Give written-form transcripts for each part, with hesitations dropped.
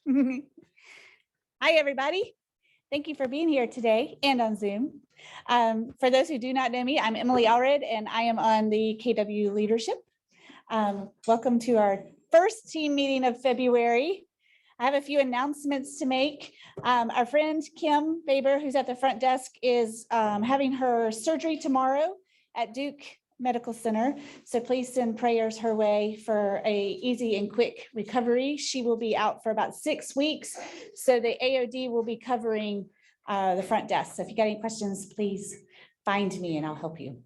Hi, everybody. Thank you for being here today and on Zoom. For those who do not know me, I'm Emily Allred, and I am on the KW leadership. Welcome to our first team meeting of February. I have a few announcements to make. Our friend Kim Baber, who's at the front desk, is having her surgery tomorrow at Duke Medical Center. So please send prayers her way for a easy and quick recovery. She will be out for about 6 weeks. So the AOD will be covering the front desk. So if you got any questions, please find me and I'll help you.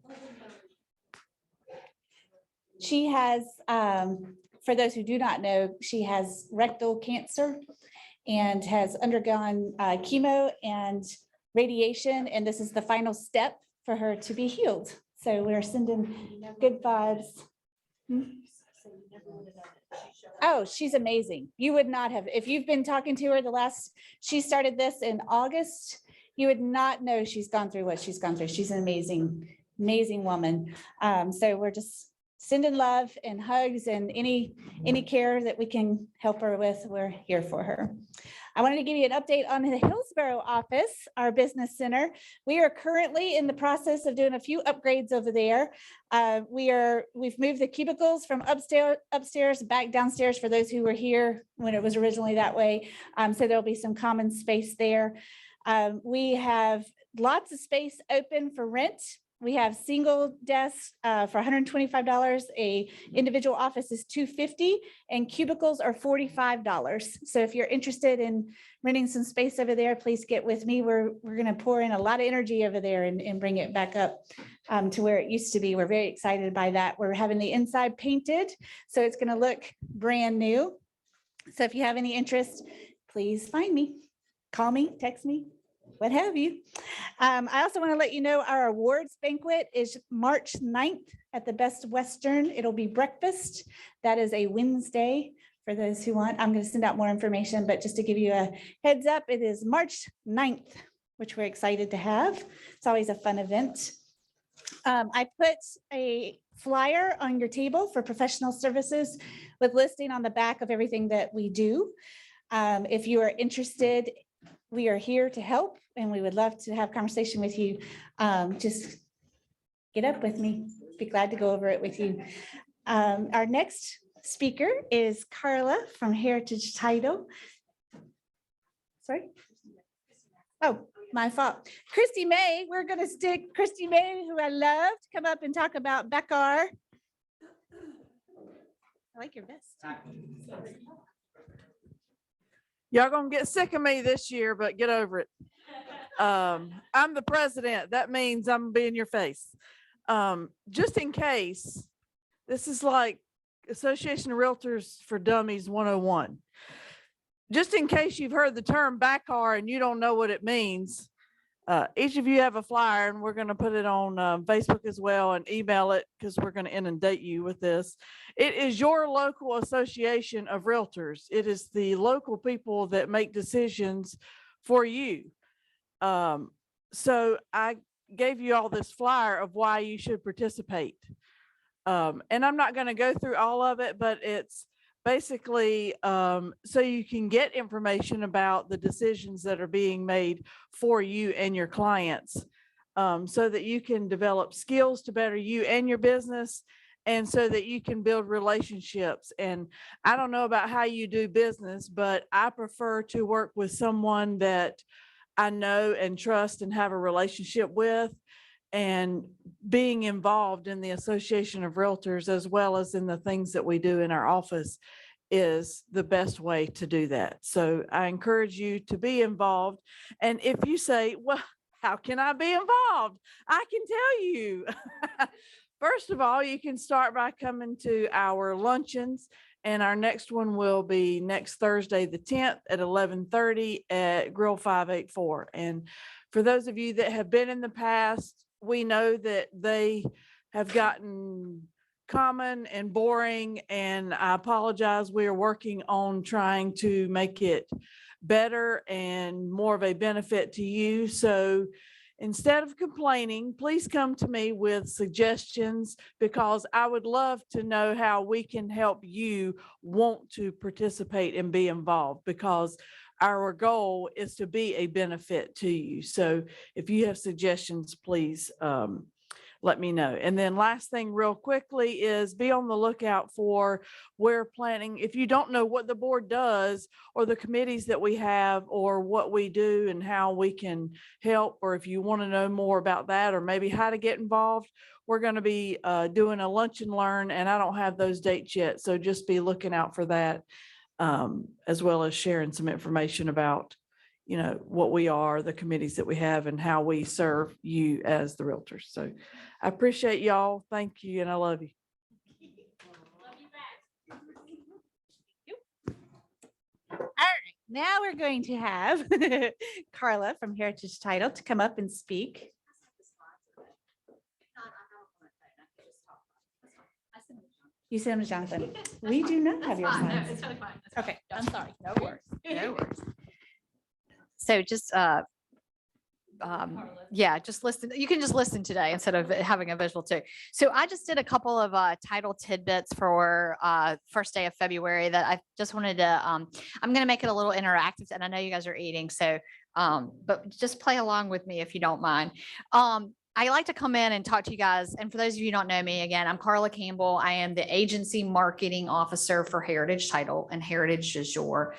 She has, for those who do not know, she has rectal cancer and has undergone chemo and radiation. And this is the final step for her to be healed. So we're sending good vibes. Oh, she's amazing. You would not have, if you've been talking to her she started this in August, you would not know she's gone through what she's gone through. She's an amazing, amazing woman. So we're just sending love and hugs and any care that we can help her with, we're here for her. I wanted to give you an update on the Hillsborough office, our business center. We are currently in the process of doing a few upgrades over there. We've moved the cubicles from upstairs back downstairs for those who were here when it was originally that way. So there'll be some common space there. We have lots of space open for rent. We have single desks for $125. A individual office is $250 and cubicles are $45. So if you're interested in renting some space over there, please get with me. We're going to pour in a lot of energy over there and bring it back up to where it used to be. We're very excited by that. We're having the inside painted, so it's going to look brand new. So if you have any interest, please find me, call me, text me, what have you. I also want to let you know our awards banquet is March 9th at the Best Western. It'll be breakfast. That is a Wednesday for those who want. I'm going to send out more information, but just to give you a heads up, it is March 9th, which we're excited to have. It's always a fun event. I put a flyer on your table for professional services with listing on the back of everything that we do. If you are interested, we are here to help and we would love to have conversation with you. Just get up with me. Be glad to go over it with you. Our next speaker is Carla from Heritage Title. Sorry. Oh, my fault. Christy May, we're going to stick Christy May, who I love, to come up and talk about Bekar. I like your vest. Y'all gonna get sick of me this year, but get over it. I'm the president. That means I'm gonna be in your face. Just in case, this is like Association of Realtors for Dummies 101. Just in case you've heard the term BACAR and you don't know what it means, each of you have a flyer and we're going to put it on Facebook as well and email it because we're going to inundate you with this. It is your local association of realtors. It is the local people that make decisions for you. So I gave you all this flyer of why you should participate. And I'm not going to go through all of it, but it's basically so you can get information about the decisions that are being made for you and your clients, so that you can develop skills to better you and your business, and so that you can build relationships. And I don't know about how you do business, but I prefer to work with someone that I know and trust and have a relationship with. And being involved in the Association of Realtors, as well as in the things that we do in our office, is the best way to do that. So I encourage you to be involved. And if you say, well, how can I be involved? I can tell you. First of all, you can start by coming to our luncheons. And our next one will be next Thursday, the 10th at 11:30 at Grill 584. And for those of you that have been in the past, we know that they have gotten common and boring, and I apologize. We are working on trying to make it better and more of a benefit to you. So instead of complaining, please come to me with suggestions, because I would love to know how we can help you want to participate and be involved, because our goal is to be a benefit to you. So if you have suggestions, please let me know. And then last thing real quickly is be on the lookout for where planning, if you don't know what the board does or the committees that we have or what we do and how we can help, or if you want to know more about that or maybe how to get involved, we're going to be doing a lunch and learn, and I don't have those dates yet. So just be looking out for that, as well as sharing some information about, you know, what we are, the committees that we have, and how we serve you as the realtors. So I appreciate y'all. Thank you. And I love you. All right, now we're going to have Carla from Heritage Title to come up and speak. You sent them to Jonathan. We do not have your slides. It's totally fine. Okay, I'm sorry. No worries. No worries. So just, yeah, just listen. You can just listen today instead of having a visual too. So I just did a couple of title tidbits for first day of February that I just wanted to, I'm going to make it a little interactive, and I know you guys are eating. So, but just play along with me if you don't mind. I like to come in and talk to you guys. And for those of you who don't know me, again, I'm Carla Campbell. I am the agency marketing officer for Heritage Title, and Heritage is your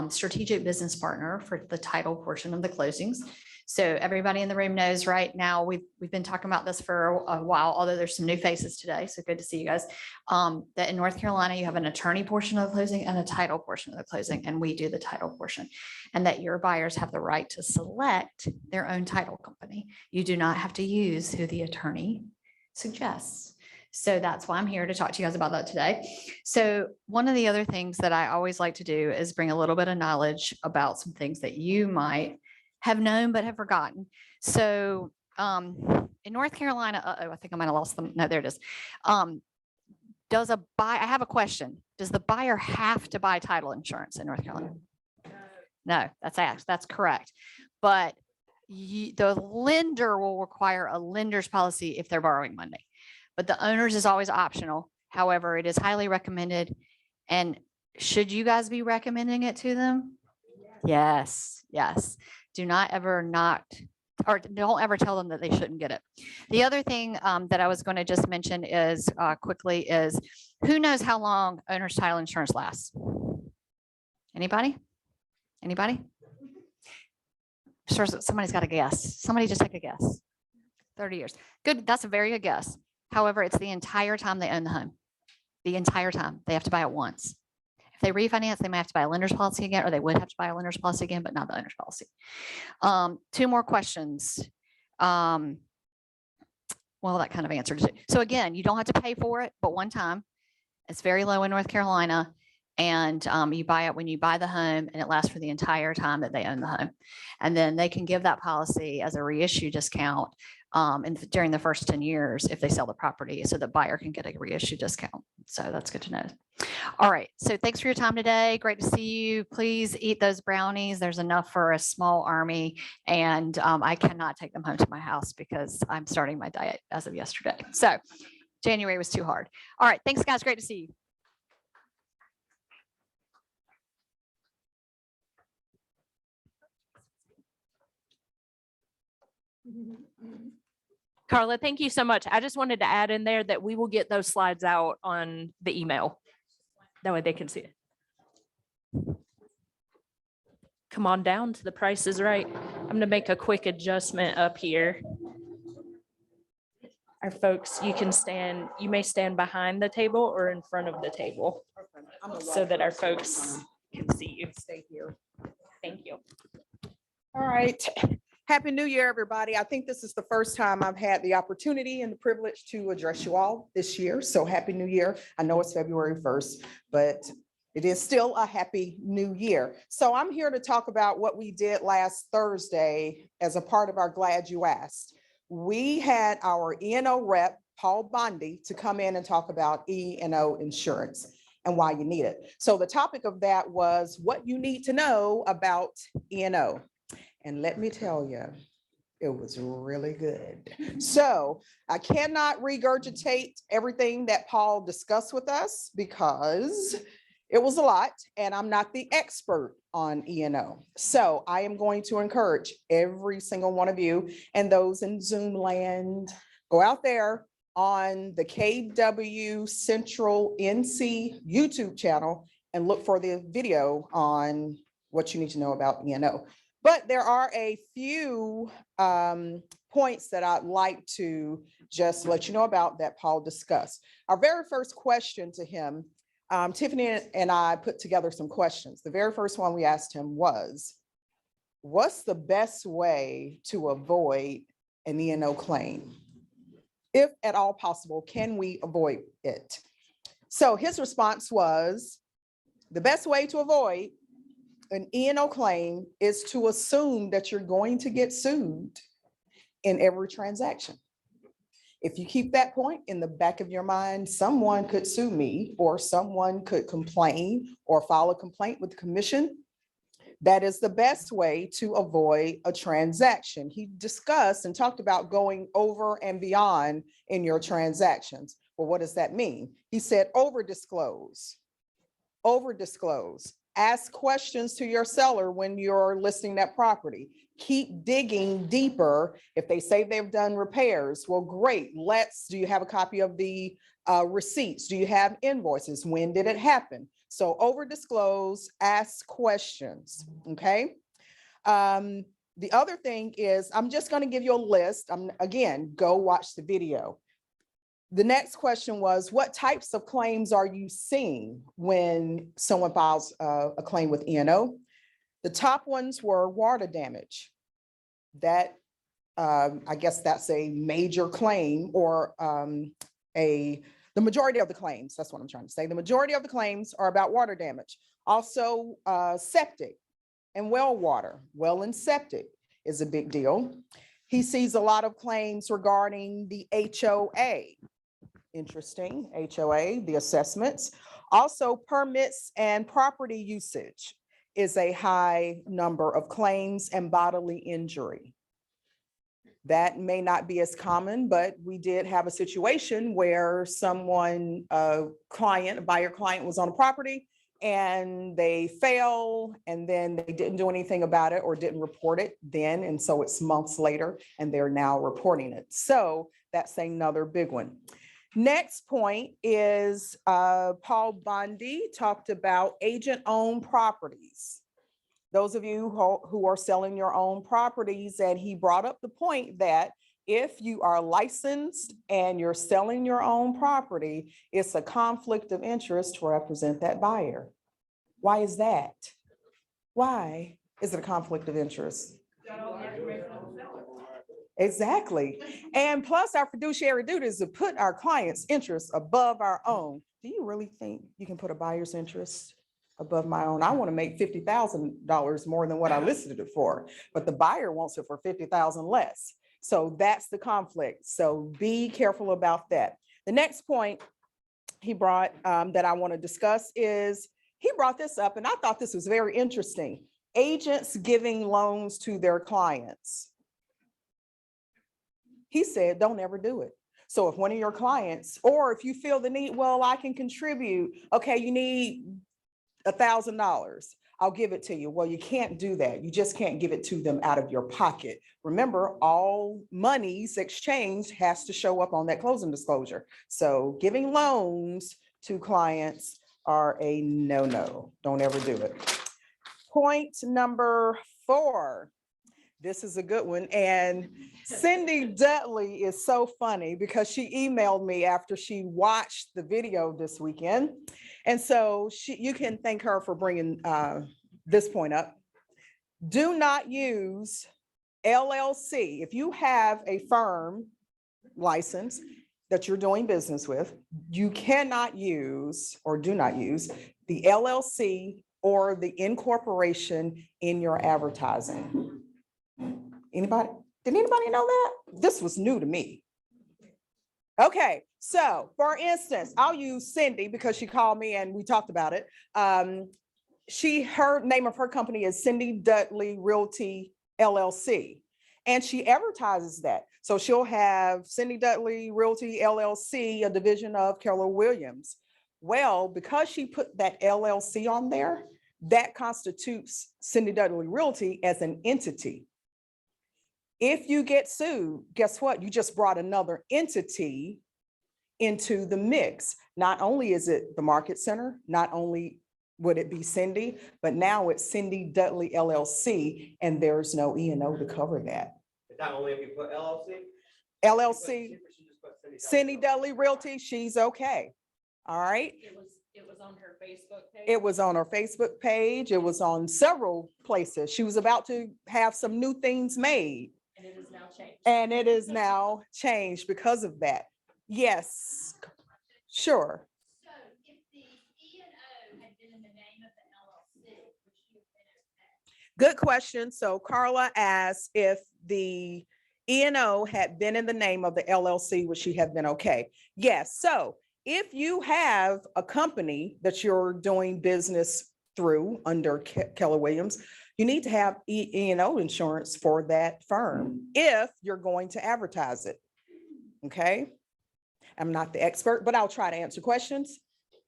strategic business partner for the title portion of the closings. So everybody in the room knows right now, we've been talking about this for a while, although there's some new faces today. So good to see you guys. That in North Carolina, you have an attorney portion of the closing and a title portion of the closing, and we do the title portion. And that your buyers have the right to select their own title company. You do not have to use who the attorney suggests. So that's why I'm here to talk to you guys about that today. So one of the other things that I always like to do is bring a little bit of knowledge about some things that you might have known but have forgotten. So in North Carolina, I think I might have lost them. No, there it is. I have a question. Does the buyer have to buy title insurance in North Carolina? No, that's correct. But the lender will require a lender's policy if they're borrowing money. But the owner's is always optional. However, it is highly recommended. And should you guys be recommending it to them? Yes, yes. Do not ever or don't ever tell them that they shouldn't get it. The other thing that I was going to just mention is quickly is, who knows how long owner's title insurance lasts? Anybody? Anybody? Sure, somebody's got a guess. Somebody just take a guess. 30 years. Good. That's a very good guess. However, it's the entire time they own the home. The entire time. They have to buy it once. If they refinance, they may have to buy a lender's policy again, or they would have to buy a lender's policy again, but not the owner's policy. Two more questions. Well, that kind of answered it. So again, you don't have to pay for it, but one time. It's very low in North Carolina. And you buy it when you buy the home, and it lasts for the entire time that they own the home. And then they can give that policy as a reissue discount during the first 10 years if they sell the property, so the buyer can get a reissue discount. So that's good to know. All right. So thanks for your time today. Great to see you. Please eat those brownies. There's enough for a small army. And I cannot take them home to my house because I'm starting my diet as of yesterday. So January was too hard. All right. Thanks, guys. Great to see you. Carla, thank you so much. I just wanted to add in there that we will get those slides out on the email. That way they can see it. Come on down to The Price is Right. I'm going to make a quick adjustment up here. Our folks, you may stand behind the table or in front of the table so that our folks can see you. Stay here. Thank you. All right. Happy New Year, everybody. I think this is the first time I've had the opportunity and the privilege to address you all this year. So happy New Year. I know it's February 1st, but it is still a happy new year. So I'm here to talk about what we did last Thursday as a part of our Glad You Asked. We had our E&O rep, Paul Bondi, to come in and talk about E&O insurance and why you need it. So the topic of that was what you need to know about E&O. And let me tell you, It was really good. So I cannot regurgitate everything that Paul discussed with us because it was a lot and I'm not the expert on E&O. So I am going to encourage every single one of you and those in Zoom land, go out there on the KW Central NC YouTube channel and look for the video on what you need to know about E&O. But there are a few points that I'd like to just let you know about that Paul discussed. Our very first question to him, Tiffany and I put together some questions. The very first one we asked him was, what's the best way to avoid an E&O claim? If at all possible, can we avoid it? So his response was, the best way to avoid an E&O claim is to assume that you're going to get sued in every transaction. If you keep that point in the back of your mind, someone could sue me or someone could complain or file a complaint with the commission. That is the best way to avoid a transaction. He discussed and talked about going over and beyond in your transactions. Well, what does that mean? He said over disclose. Ask questions to your seller when you're listing that property. Keep digging deeper. If they say they've done repairs, well, great. Do you have a copy of the receipts? Do you have invoices? When did it happen? So over disclose, ask questions, okay? The other thing is, I'm just gonna give you a list. Again, go watch the video. The next question was, what types of claims are you seeing when someone files a claim with E&O? The top ones were water damage. That, I guess that's a major claim or the majority of the claims, that's what I'm trying to say. The majority of the claims are about water damage. Also, septic and well water. Well and septic is a big deal. He sees a lot of claims regarding the HOA. Interesting, HOA, the assessments. Also, permits and property usage is a high number of claims, and bodily injury. That may not be as common, but we did have a situation where someone, a buyer client was on a property and they fell and then they didn't do anything about it or didn't report it then. And so it's months later and they're now reporting it. So that's another big one. Next point is Paul Bondi talked about agent-owned properties. Those of you who are selling your own properties, and he brought up the point that if you are licensed and you're selling your own property, it's a conflict of interest to represent that buyer. Why is that? Why is it a conflict of interest? Exactly. And plus our fiduciary duty is to put our client's interests above our own. Do you really think you can put a buyer's interest above my own? I want to make $50,000 more than what I listed it for, but the buyer wants it for $50,000 less. So that's the conflict. So be careful about that. The next point he brought that I want to discuss is, he brought this up and I thought this was very interesting. Agents giving loans to their clients. He said, don't ever do it. So if one of your clients, or if you feel the need, well, I can contribute. Okay, you need $1,000. I'll give it to you. Well, you can't do that. You just can't give it to them out of your pocket. Remember, all monies exchanged has to show up on that closing disclosure. So giving loans to clients are a no-no. Don't ever do it. Point number 4. This is a good one. And Cindy Dudley is so funny because she emailed me after she watched the video this weekend. And so you can thank her for bringing this point up. Do not use LLC. If you have a firm license that you're doing business with, you cannot use or do not use the LLC or the incorporation in your advertising. Anybody? Did anybody know that? This was new to me. Okay, so for instance, I'll use Cindy because she called me and we talked about it. Her name of her company is Cindy Dudley Realty LLC. And she advertises that. So she'll have Cindy Dudley Realty LLC, a division of Keller Williams. Well, because she put that LLC on there, that constitutes Cindy Dudley Realty as an entity. If you get sued, guess what? You just brought another entity into the mix. Not only is it the Market Center, not only would it be Cindy, but now it's Cindy Dudley LLC, and there's no E&O to cover that. It's not only if you put LLC? LLC, Cindy Dudley Realty, she's okay. All right. It was on her Facebook page. It was on her Facebook page. It was on several places. She was about to have some new things made. And it is now changed. And it is now changed because of that. Yes, sure. So if the E&O had been in the name of the LLC, which you have been Good question. So Carla asked if the E&O had been in the name of the LLC, would she have been okay? Yes. So if you have a company that you're doing business through under Keller Williams, you need to have E&O insurance for that firm if you're going to advertise it. Okay? I'm not the expert, but I'll try to answer questions.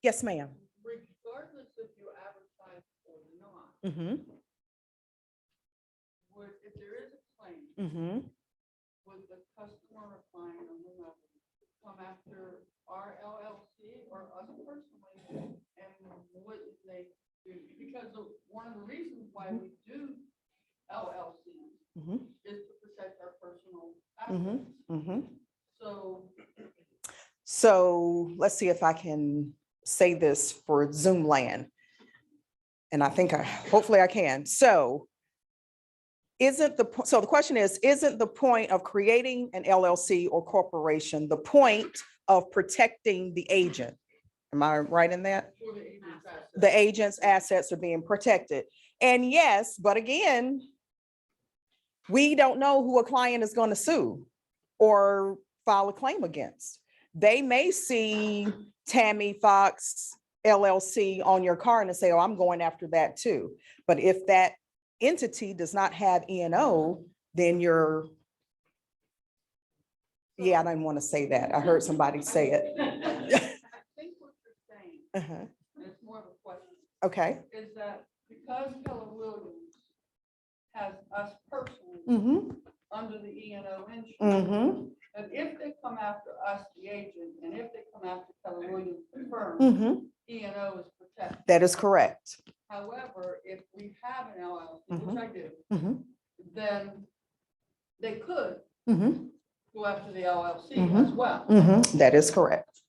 Yes, ma'am. Regardless if you advertise or not, Mm-hmm, if there is a claim, mm-hmm. would the customer or client or whomever come after our LLC or us personally? And what if they do? Because one of the reasons why we do LLCs Mm-hmm. is to protect our personal Mm-hmm. assets. Mm-hmm. So So let's see if I can say this for Zoom land. And I think hopefully I can. So the question is, isn't the point of creating an LLC or corporation the point of protecting the agent? Am I right in that? for the agent's assets. The agent's assets are being protected. And yes, but again, we don't know who a client is going to sue or file a claim against. They may see Tammy Fox LLC on your car and say, oh, I'm going after that too. But if that entity does not have E&O, then you're, yeah, I didn't want to say that. I heard somebody say it. I think what you're saying, Uh-huh. and it's more of a question, Okay. is that because Keller Williams has us personally Mm-hmm. under the E&O insurance, Mm-hmm. that if they come after us, the agent, and if they come after Keller Williams, the firm, Mm-hmm. E&O is protected. That is correct. However, if we have an LLC, which I do, Mm-hmm. then they could Mm-hmm. go after the LLC Mhm. as well. Mm-hmm. That is correct.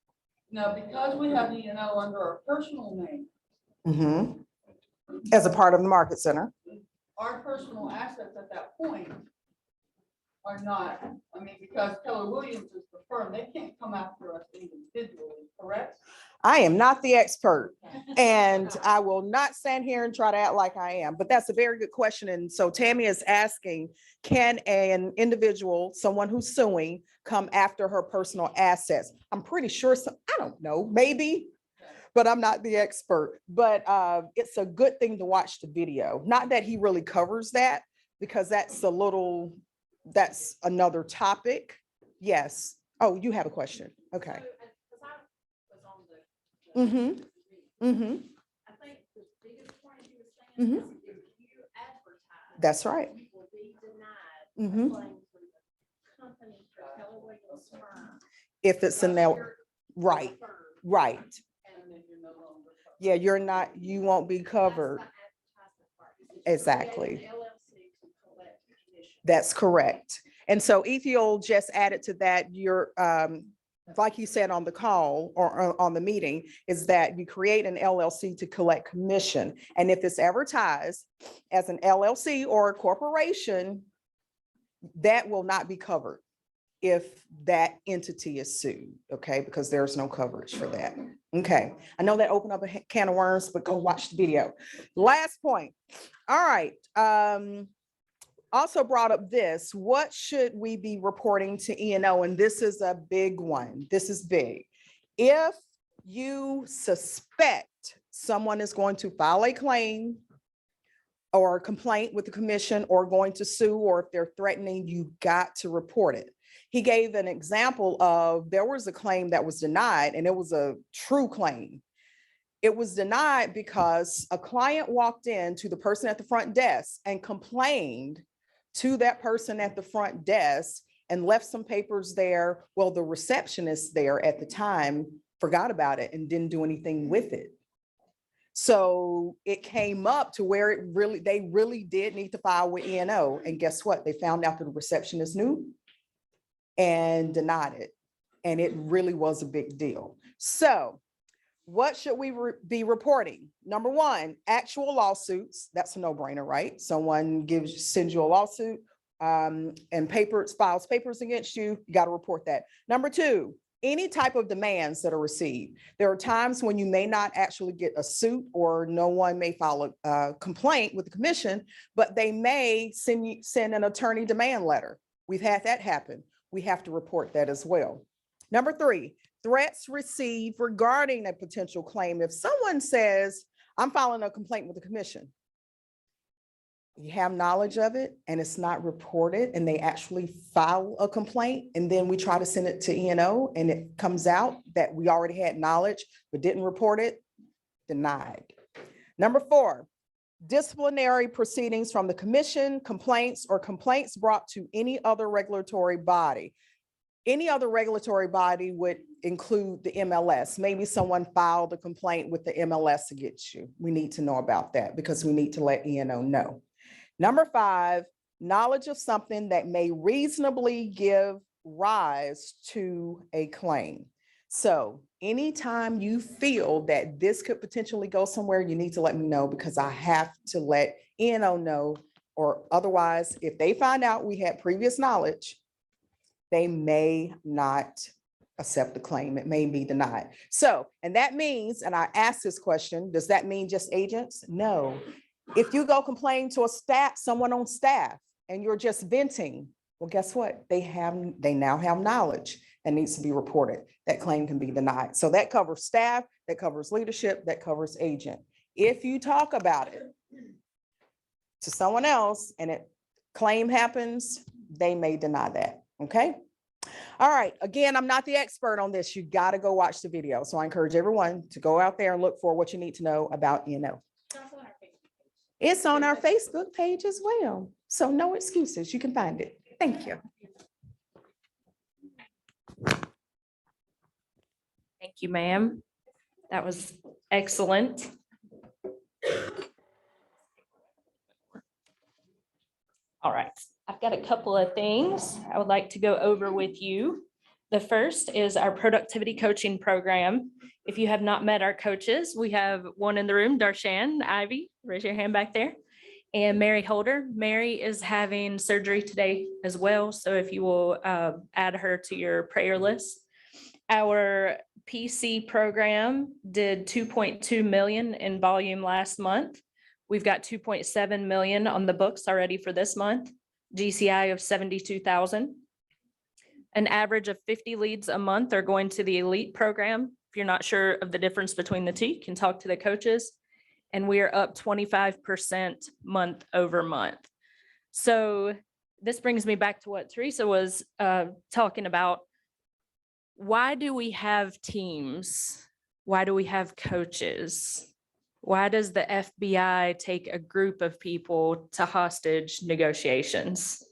Now, because we have E&O under our personal name, Mm-hmm. As a part of the Market Center. our personal assets at that point are not, I mean, because Keller Williams is the firm, they can't come after us individually, correct? I am not the expert, and I will not stand here and try to act like I am, but that's a very good question. And so Tammy is asking, can an individual, someone who's suing, come after her personal assets? I'm pretty sure I don't know, maybe, but I'm not the expert. But it's a good thing to watch the video. Not that he really covers that, because that's another topic. Yes. Oh, you have a question. Okay. Mm-hmm. Mm-hmm. I think the biggest point you were saying Mhm. is if you advertise. That's right. You will be denied Mhm. a claim for the company for Keller Williams firm. If it's an because L, you're right, firm, right. And then you're no longer covered. Yeah, you won't be that's the covered. advertisement part, is that you create Exactly. an LLC to collect commission. That's correct. And so Ethiel just added to that, your, like you said on the call or on the meeting, is that you create an LLC to collect commission. And if it's advertised as an LLC or a corporation, that will not be covered if that entity is sued, okay? Because there's no coverage for that. Okay, I know that opened up a can of worms, but go watch the video. Last point. All right. Also brought up this, what should we be reporting to E&O? And this is a big one. This is big. If you suspect someone is going to file a claim or a complaint with the commission or going to sue, or if they're threatening, you got to report it. He gave an example of there was a claim that was denied, and it was a true claim. It was denied because a client walked in to the person at the front desk and complained to that person at the front desk and left some papers there. Well, the receptionist there at the time forgot about it and didn't do anything with it. So it came up to where they really did need to file with E&O. And guess what? They found out that the receptionist knew and denied it. And it really was a big deal. So what should we be reporting? Number one, actual lawsuits. That's a no-brainer, right? Someone sends you a lawsuit and files papers against you, you got to report that. Number two, any type of demands that are received. There are times when you may not actually get a suit, or no one may file a complaint with the commission, but they may send an attorney demand letter. We've had that happen. We have to report that as well. Number three, threats received regarding a potential claim. If someone says, I'm filing a complaint with the commission, you have knowledge of it and it's not reported, and they actually file a complaint, and then we try to send it to E&O and it comes out that we already had knowledge but didn't report it, denied. Number four, disciplinary proceedings from the commission, complaints brought to any other regulatory body. Any other regulatory body would include the MLS. Maybe someone filed a complaint with the MLS against you. We need to know about that because we need to let E&O know. Number five, knowledge of something that may reasonably give rise to a claim. So anytime you feel that this could potentially go somewhere, you need to let me know, because I have to let E&O know, or otherwise, if they find out we had previous knowledge, they may not accept the claim. It may be denied. So, and that means, and I asked this question, does that mean just agents? No. If you go complain to someone on staff and you're just venting, well, guess what? They now have knowledge and needs to be reported. That claim can be denied. So that covers staff, that covers leadership, that covers agent. If you talk about it to someone else and a claim happens, they may deny that. Okay. All right. Again, I'm not the expert on this. You got to go watch the video. So I encourage everyone to go out there and look for what you need to know about E&O. It's on our Facebook page as well. So no excuses. You can find it. Thank you. Thank you, ma'am. That was excellent. All right, I've got a couple of things I would like to go over with you. The first is our productivity coaching program. If you have not met our coaches, we have one in the room, Darshan Ivy, raise your hand back there, and Mary Holder. Mary is having surgery today as well, so if you will add her to your prayer list. Our PC program did 2.2 million in volume last month. We've got 2.7 million on the books already for this month, GCI of 72,000. An average of 50 leads a month are going to the elite program. If you're not sure of the difference between the two, you can talk to the coaches. And we are up 25% month over month. So this brings me back to what Teresa was talking about. Why do we have teams? Why do we have coaches? Why does the FBI take a group of people to hostage negotiations?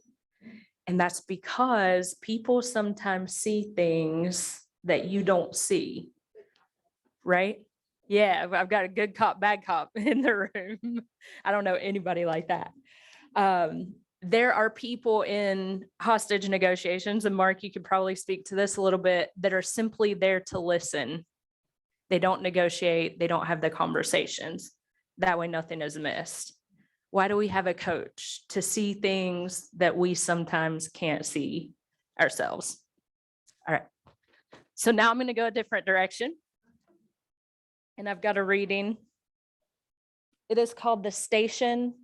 And that's because people sometimes see things that you don't see, right? Yeah, I've got a good cop, bad cop in the room. I don't know anybody like that. There are people in hostage negotiations, and Mark, you could probably speak to this a little bit, that are simply there to listen. They don't negotiate. They don't have the conversations. That way nothing is missed. Why do we have a coach? To see things that we sometimes can't see ourselves. All right. So now I'm going to go a different direction. And I've got a reading. It is called The Station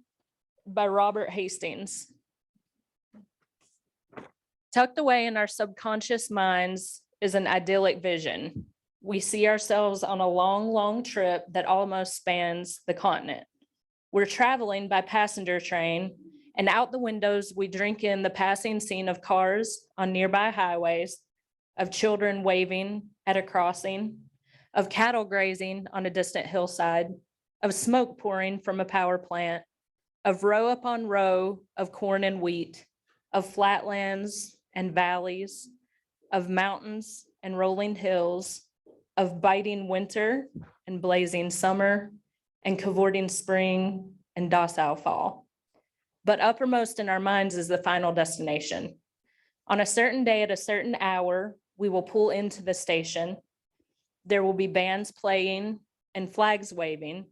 by Robert Hastings. Tucked away in our subconscious minds is an idyllic vision. We see ourselves on a long, long trip that almost spans the continent. We're traveling by passenger train, and out the windows, we drink in the passing scene of cars on nearby highways, of children waving at a crossing, of cattle grazing on a distant hillside, of smoke pouring from a power plant, of row upon row of corn and wheat, of flatlands and valleys, of mountains and rolling hills, of biting winter and blazing summer, and cavorting spring and docile fall. But uppermost in our minds is the final destination. On a certain day at a certain hour, we will pull into the station. There will be bands playing and flags waving.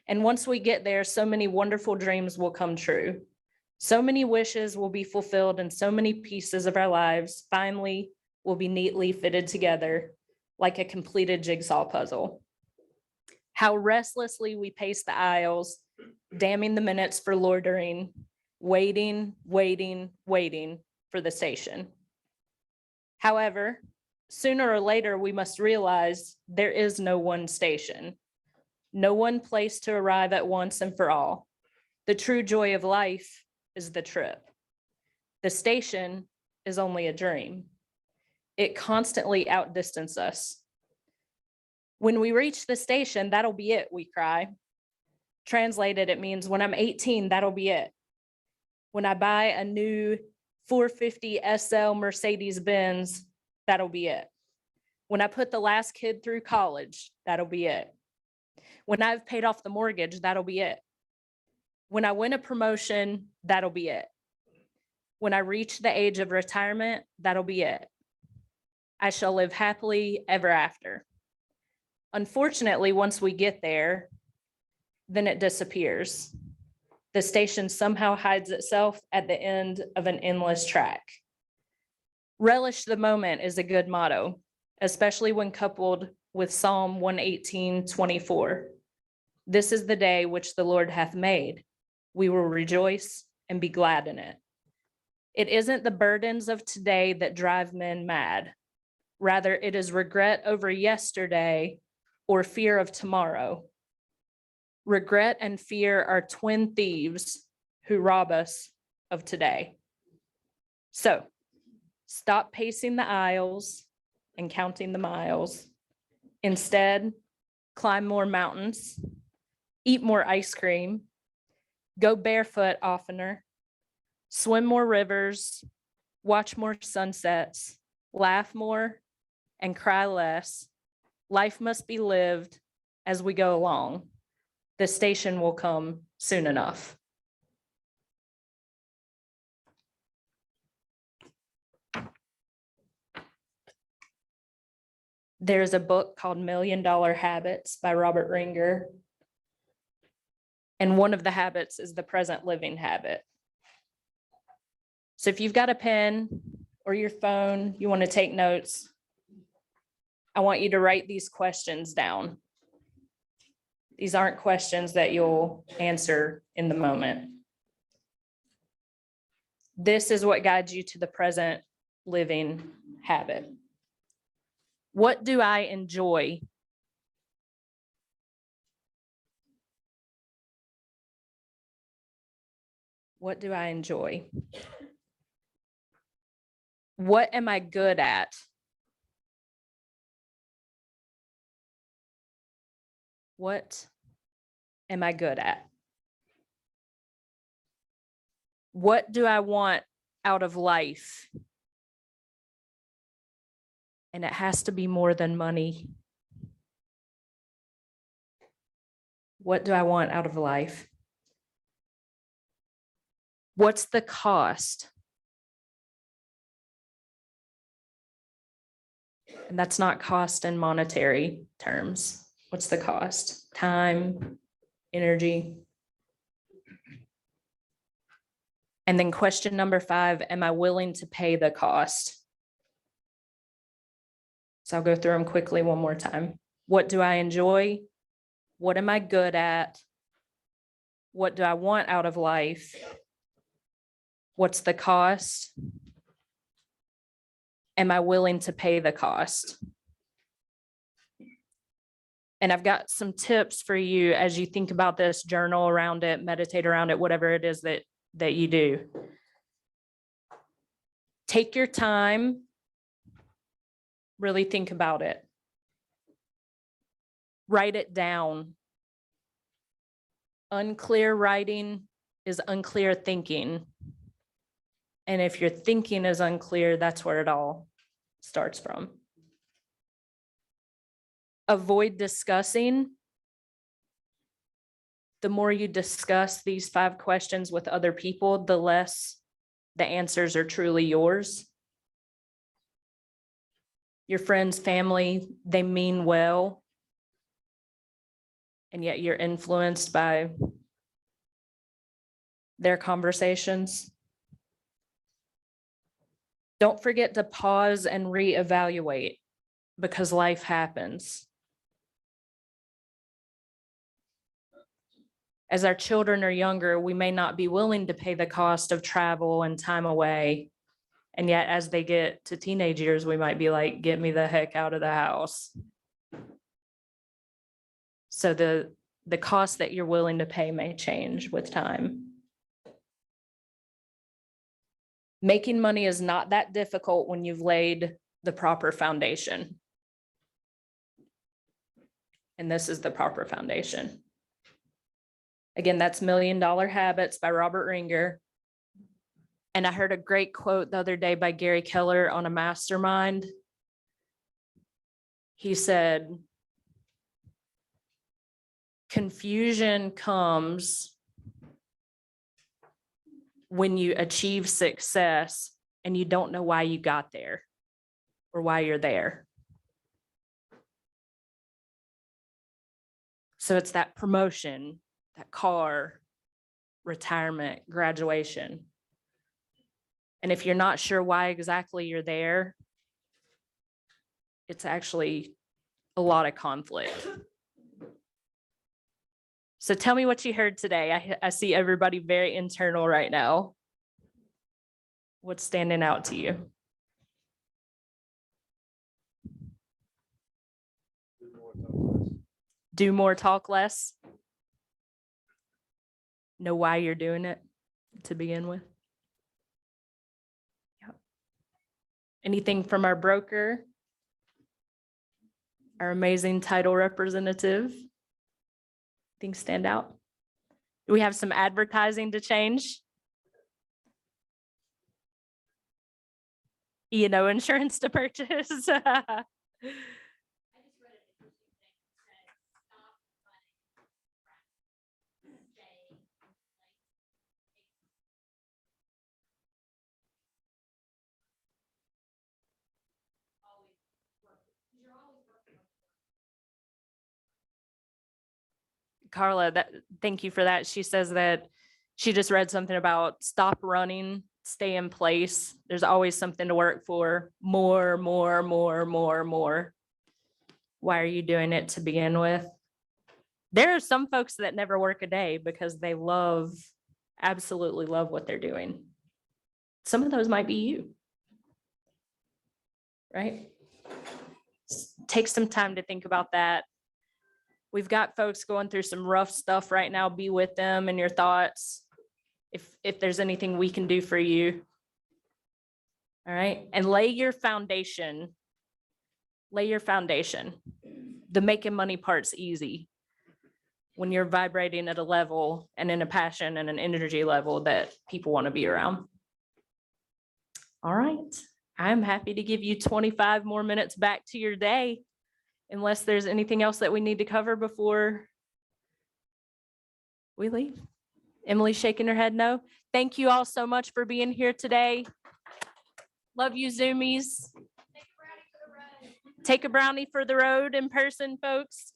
And once we get there, so many wonderful dreams will come true. So many wishes will be fulfilled, and so many pieces of our lives finally will be neatly fitted together like a completed jigsaw puzzle. How restlessly we pace the aisles, damning the minutes for loitering, waiting for the station. However, sooner or later, we must realize there is no one station, no one place to arrive at once and for all. The true joy of life is the trip. The station is only a dream. It constantly outdistances us. When we reach the station, that'll be it, we cry. Translated, it means when I'm 18, that'll be it. When I buy a new 450 SL Mercedes-Benz, that'll be it. When I put the last kid through college, that'll be it. When I've paid off the mortgage, that'll be it. When I win a promotion, that'll be it. When I reach the age of retirement, that'll be it. I shall live happily ever after. Unfortunately, once we get there, then it disappears. The station somehow hides itself at the end of an endless track. Relish the moment is a good motto, especially when coupled with Psalm 118:24. This is the day which the Lord hath made. We will rejoice and be glad in it. It isn't the burdens of today that drive men mad. Rather, it is regret over yesterday or fear of tomorrow. Regret and fear are twin thieves who rob us of today. So stop pacing the aisles and counting the miles. Instead, climb more mountains, eat more ice cream, go barefoot oftener, swim more rivers, watch more sunsets, laugh more, and cry less. Life must be lived as we go along. The station will come soon enough. There's a book called $1 Million Habits by Robert Ringer. And one of the habits is the present living habit. So if you've got a pen or your phone, you want to take notes, I want you to write these questions down. These aren't questions that you'll answer in the moment. This is what guides you to the present living habit. What do I enjoy? What do I enjoy? What am I good at? What am I good at? What do I want out of life? And it has to be more than money. What do I want out of life? What's the cost? And that's not cost in monetary terms. What's the cost? Time, energy. And then question number 5, am I willing to pay the cost? So I'll go through them quickly one more time. What do I enjoy? What am I good at? What do I want out of life? What's the cost? Am I willing to pay the cost? And I've got some tips for you as you think about this, journal around it, meditate around it, whatever it is that you do. Take your time, really think about it. Write it down. Unclear writing is unclear thinking. And if your thinking is unclear, that's where it all starts from. Avoid discussing. The more you discuss these 5 questions with other people, the less the answers are truly yours. Your friends, family, they mean well, and yet you're influenced by their conversations. Don't forget to pause and reevaluate, because life happens. As our children are younger, we may not be willing to pay the cost of travel and time away. And yet as they get to teenage years, we might be like, get me the heck out of the house. So the cost that you're willing to pay may change with time. Making money is not that difficult when you've laid the proper foundation. And this is the proper foundation. Again, that's $1 Million Habits by Robert Ringer. And I heard a great quote the other day by Gary Keller on a mastermind. He said, confusion comes when you achieve success and you don't know why you got there or why you're there. So it's that promotion, that car, retirement, graduation. And if you're not sure why exactly you're there, it's actually a lot of conflict. So tell me what you heard today. I see everybody very internal right now. What's standing out to you? Do more, talk less. Know why you're doing it to begin with. Yep. Anything from our broker? Our amazing title representative? Things stand out? Do we have some advertising to change? E&O insurance to purchase? Carla, thank you for that. She says that she just read something about stop running, stay in place. There's always something to work for. More. Why are you doing it to begin with? There are some folks that never work a day because they absolutely love what they're doing. Some of those might be you, right? Take some time to think about that. We've got folks going through some rough stuff right now. Be with them and your thoughts. If there's anything we can do for you. All right. And lay your foundation. Lay your foundation. The making money part's easy when you're vibrating at a level and in a passion and an energy level that people want to be around. All right. I'm happy to give you 25 more minutes back to your day. Unless there's anything else that we need to cover before we leave. Emily's shaking her head no. Thank you all so much for being here today. Love you, Zoomies. Take a brownie for the road in person, folks.